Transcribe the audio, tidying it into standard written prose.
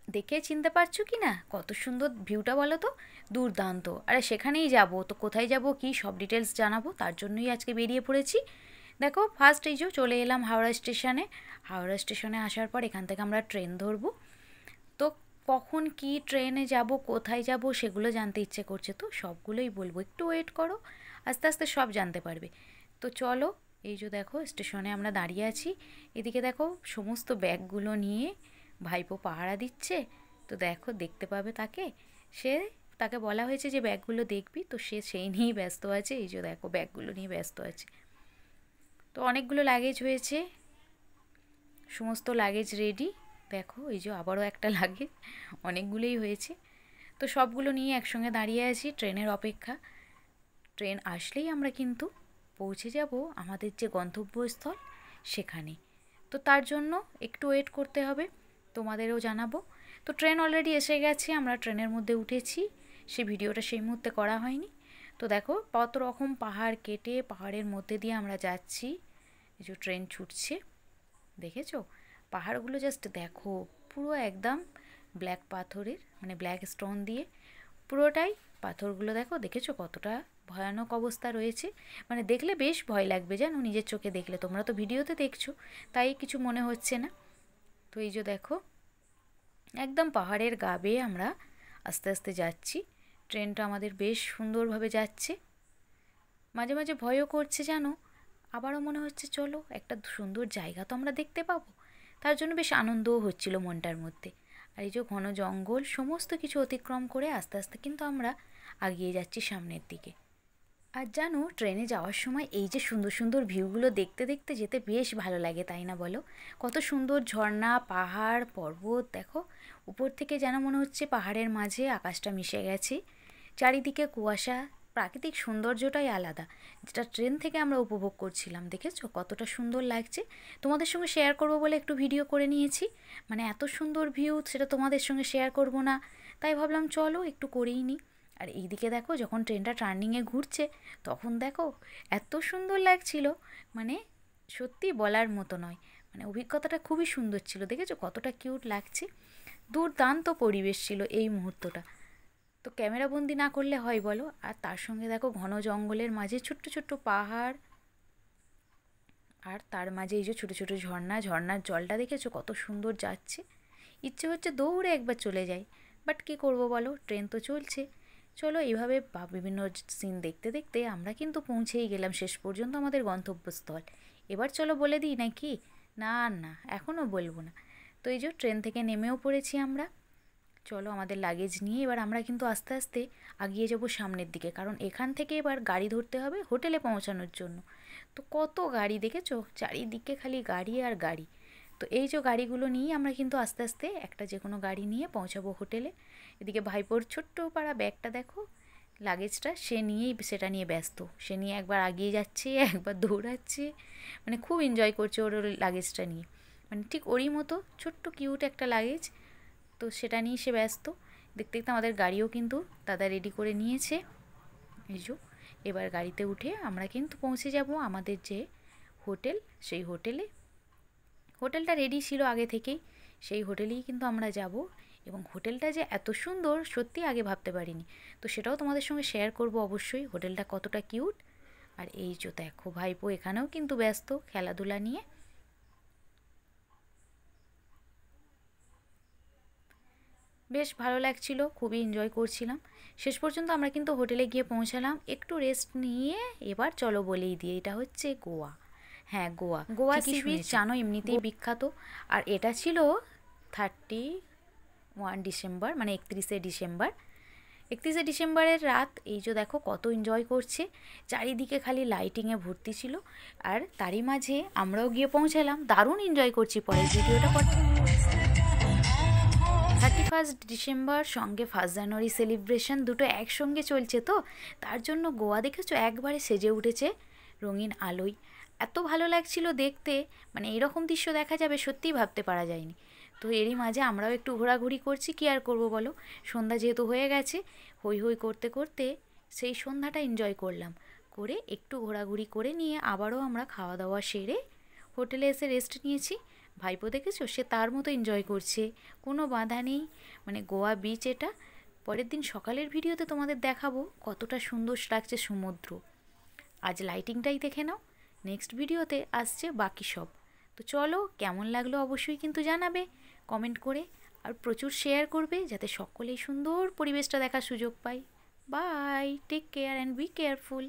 দেখে চিনতে পারছো কি না? কত সুন্দর ভিউটা বলো তো, দুর্দান্ত। আরে সেখানেই যাব তো, কোথায় যাব কি সব ডিটেলস জানাবো, তার জন্যই আজকে বেরিয়ে পড়েছি। দেখো ফার্স্ট এই যে চলে এলাম হাওড়া স্টেশনে। হাওড়া স্টেশনে আসার পর এখান থেকে আমরা ট্রেন ধরবো। তো কখন কি ট্রেনে যাব, কোথায় যাব, সেগুলো জানতে ইচ্ছে করছে, তো সবগুলোই বলবো, একটু ওয়েট করো, আস্তে আস্তে সব জানতে পারবে। তো চলো, এই যে দেখো স্টেশনে আমরা দাঁড়িয়ে আছি। এদিকে দেখো সমস্ত ব্যাগগুলো নিয়ে ভাইপো পাহারা দিচ্ছে। তো দেখো দেখতে পাবে তাকে, সে তাকে বলা হয়েছে যে ব্যাগগুলো দেখবি, তো সে সেই নিয়েই ব্যস্ত আছে। এই যে দেখো ব্যাগগুলো নিয়ে ব্যস্ত আছে। তো অনেকগুলো লাগেজ হয়েছে, সমস্ত লাগেজ রেডি। দেখো এই যে আবারও একটা লাগেজ, অনেকগুলোই হয়েছে। তো সবগুলো নিয়ে একসঙ্গে দাঁড়িয়ে আছি ট্রেনের অপেক্ষা। ট্রেন আসলেই আমরা কিন্তু পৌঁছে যাব আমাদের যে গন্তব্যস্থল সেখানে। তো তার জন্য একটু ওয়েট করতে হবে, তোমাদেরও জানাবো। তো ট্রেন অলরেডি এসে গেছে, আমরা ট্রেনের মধ্যে উঠেছি। সে ভিডিওটা সেই মুহূর্তে করা হয়নি। তো দেখো কত রকম পাহাড় কেটে পাহাড়ের মধ্যে দিয়ে আমরা যাচ্ছি। এই যে ট্রেন ছুটছে, দেখেছো পাহাড়গুলো জাস্ট দেখো, পুরো একদম ব্ল্যাক পাথরের, মানে ব্ল্যাক স্টোন দিয়ে পুরোটাই পাথরগুলো দেখো, দেখেছো কতটা ভয়ানক অবস্থা রয়েছে। মানে দেখলে বেশ ভয় লাগবে জানো, নিজের চোখে দেখলে। তোমরা তো ভিডিওতে দেখছো তাই কিছু মনে হচ্ছে না। তো এই যে দেখো একদম পাহাড়ের গা বেয়ে আমরা আস্তে আস্তে যাচ্ছি। ট্রেনটা আমাদের বেশ সুন্দরভাবে যাচ্ছে। মাঝে মাঝে ভয়ও করছে জানো, আবারও মনে হচ্ছে চলো একটা সুন্দর জায়গা তো আমরা দেখতে পাবো। তার জন্য বেশ আনন্দও হচ্ছিল মনটার মধ্যে। আর এই যে ঘন জঙ্গল সমস্ত কিছু অতিক্রম করে আস্তে আস্তে কিন্তু আমরা এগিয়ে যাচ্ছি সামনের দিকে। আর জানো ট্রেনে যাওয়ার সময় এই যে সুন্দর সুন্দর ভিউগুলো দেখতে দেখতে যেতে বেশ ভালো লাগে, তাই না বলো? কত সুন্দর ঝর্ণা, পাহাড়, পর্বত দেখো, উপর থেকে যেন মনে হচ্ছে পাহাড়ের মাঝে আকাশটা মিশে গেছে। চারিদিকে কুয়াশা, প্রাকৃতিক সৌন্দর্যটাই আলাদা, যেটা ট্রেন থেকে আমরা উপভোগ করছিলাম। দেখেছো কতটা সুন্দর লাগছে। তোমাদের সঙ্গে শেয়ার করব বলে একটু ভিডিও করে নিয়েছি। মানে এত সুন্দর ভিউ, সেটা তোমাদের সঙ্গে শেয়ার করব না, তাই ভাবলাম চলো একটু করেই নিই। আর এইদিকে দেখো যখন ট্রেনটা টার্নিংয়ে ঘুরছে, তখন দেখো এত সুন্দর লাগছিল, মানে সত্যি বলার মতো নয়। মানে অভিজ্ঞতাটা খুবই সুন্দর ছিল, দেখেছো কতটা কিউট লাগছে। দুর্দান্ত পরিবেশ ছিল এই মুহূর্তটা। তো ক্যামেরা বন্দি না করলে হয় বলো? আর তার সঙ্গে দেখো ঘন জঙ্গলের মাঝে ছোট্ট ছোট্ট পাহাড়, আর তার মাঝে এই যে ছোটো ছোটো ঝর্ণা, ঝর্ণার জলটা দেখেছো কত সুন্দর যাচ্ছে। ইচ্ছে হচ্ছে দৌড়ে একবার চলে যাই, বাট কী করবো বলো, ট্রেন তো চলছে। চলো এইভাবে বিভিন্ন সিন দেখতে দেখতে আমরা কিন্তু পৌঁছেই গেলাম শেষ পর্যন্ত আমাদের গন্তব্যস্থল। এবার চলো বলে দিই নাকি? না না, এখনও বলবো না। তো এই যে ট্রেন থেকে নেমেও পড়েছি আমরা। চলো আমাদের লাগেজ নিয়ে এবার আমরা কিন্তু আস্তে আস্তে এগিয়ে যাব সামনের দিকে, কারণ এখান থেকে এবার গাড়ি ধরতে হবে হোটেলে পৌঁছানোর জন্য। তো কত গাড়ি দেখেছো, চারিদিকে খালি গাড়ি আর গাড়ি। তো এই যে গাড়িগুলো নিয়ে আমরা কিন্তু আস্তে আস্তে একটা যে কোনো গাড়ি নিয়ে পৌঁছাবো হোটেলে। এদিকে ভাইপোর ছোট্ট পাড়া ব্যাগটা দেখো, লাগেজটা সে নিয়েই, সেটা নিয়ে ব্যস্ত। সে নিয়ে একবার এগিয়ে যাচ্ছে একবার দৌড়াচ্ছে, মানে খুব এনজয় করছে ওর ওর লাগেজটা নিয়ে। মানে ঠিক ওরই মতো ছোট্ট কিউট একটা লাগেজ, তো সেটা নিয়ে সে ব্যস্ত। দেখতে দেখতে আমাদের গাড়িও কিন্তু দাদা রেডি করে নিয়েছে। এই যে এবার গাড়িতে উঠে আমরা কিন্তু পৌঁছে যাব আমাদের যে হোটেল, সেই হোটেলে। হোটেলটা রেডি ছিল আগে থেকেই, সেই হোটেলেই কিন্তু আমরা যাব। এবং হোটেলটা যে এত সুন্দর সত্যি আগে ভাবতে পারিনি। তো সেটাও তোমাদের সঙ্গে শেয়ার করব অবশ্যই, হোটেলটা কতটা কিউট। আর এই যে দেখো ভাইপো এখানেও কিন্তু ব্যস্ত খেলাধুলা নিয়ে। বেশ ভালো লাগছিল, খুবই এনজয় করছিলাম। শেষ পর্যন্ত আমরা কিন্তু হোটেলে গিয়ে পৌঁছালাম, একটু রেস্ট নিয়ে এবার চলো বলেই দিয়ে, এটা হচ্ছে গোয়া। হ্যাঁ গোয়া, গোয়া সি বিচ জানো এমনিতেই বিখ্যাত। আর এটা ছিল 31 ডিসেম্বর, মানে 31শে ডিসেম্বর। 31শে ডিসেম্বরের রাত। এই যে দেখো কত এনজয় করছে, চারিদিকে খালি লাইটিংয়ে ভর্তি ছিল। আর তারই মাঝে আমরাও গিয়ে পৌঁছালাম, দারুণ এনজয় করছি। পরের ভিডিওটা 31 ডিসেম্বর সঙ্গে 1 জানুয়ারি সেলিব্রেশন, দুটো একসঙ্গে চলছে। তো তার জন্য গোয়া দেখেছো একবারে সেজে উঠেছে রঙিন আলোয়। এত ভালো লাগছিল দেখতে, মানে এরকম দৃশ্য দেখা যাবে সত্যিই ভাবতে পারা যায়নি। তো এরই মাঝে আমরাও একটু ঘোরাঘুরি করছি, কী আর করবো বলো, সন্ধ্যা যেহেতু হয়ে গেছে। হই হই করতে করতে সেই সন্ধ্যাটা এনজয় করলাম, করে একটু ঘোরাঘুরি করে নিয়ে আবারও আমরা খাওয়া দাওয়া সেরে হোটেলে এসে রেস্ট নিয়েছি। ভাইপো দেখেছো, সে তার মতো এনজয় করছে, কোনো বাধা নেই। মানে গোয়া বিচ এটা। পরের দিন সকালের ভিডিওতে তোমাদের দেখাবো কতটা সুন্দর লাগছে সমুদ্র। আজ লাইটিংটাই দেখে নাও, নেক্সট ভিডিওতে আসছে বাকি সব। তো চলো, কেমন লাগলো অবশ্যই কিন্তু জানাবে কমেন্ট করে, আর প্রচুর শেয়ার করবে যাতে সকলেই সুন্দর পরিবেশটা দেখার সুযোগ পায়। Bye, take care and be careful.